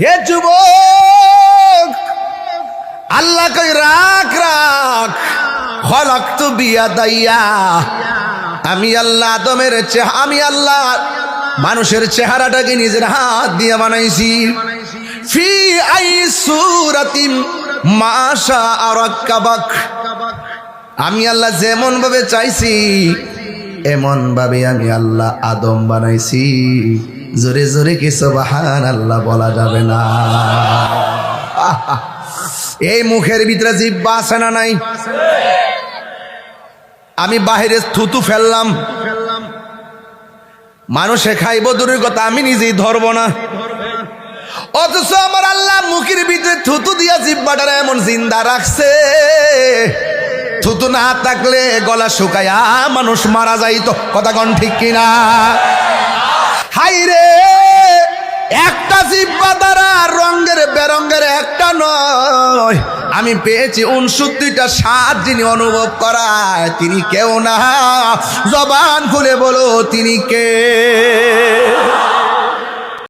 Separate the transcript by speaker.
Speaker 1: হে যুবক, আল্লাহ কই রাখ রাখ, খলাকতু বিয়াদাইয়া, আমি আল্লাহ আদমের আমি আল্লাহ মানুষের চেহারাটাকে নিজের হাত দিয়ে বানাইছি। ফি আই সূরাতিন মা শাআ রাক্কাবাক, আমি আল্লাহ যেমন ভাবে চাইছি এমন ভাবে আমি আল্লাহ আদম বানাইছি। জোরে জোরে কি সুবহানাল্লাহ বলা যাবে না? এই মুখের ভিতরে জিহ্বা আছে না নাই? আমি বাহিরে থুতু ফেললাম, মানুষে খাইব দূরের কথা, আমি নিজেই ধরবো না। অথচ আমার আল্লাহ মুখের ভিতরে থুতু দিয়া জিহ্বাটা এমন জিন্দা রাখছে, থুতু না থাকলে গলা শুকায়া মানুষ মারা যাইতো। কথা কোন ঠিক কিনা? হাই রে, একটা জিহ্বা দ্বারা রঙের বেরঙের একটা নয়, আমি পেয়েছি 69টা স্বাদ যিনি অনুভব করায় তিনি কেউ না। জবান খুলে বলো তিনি কে?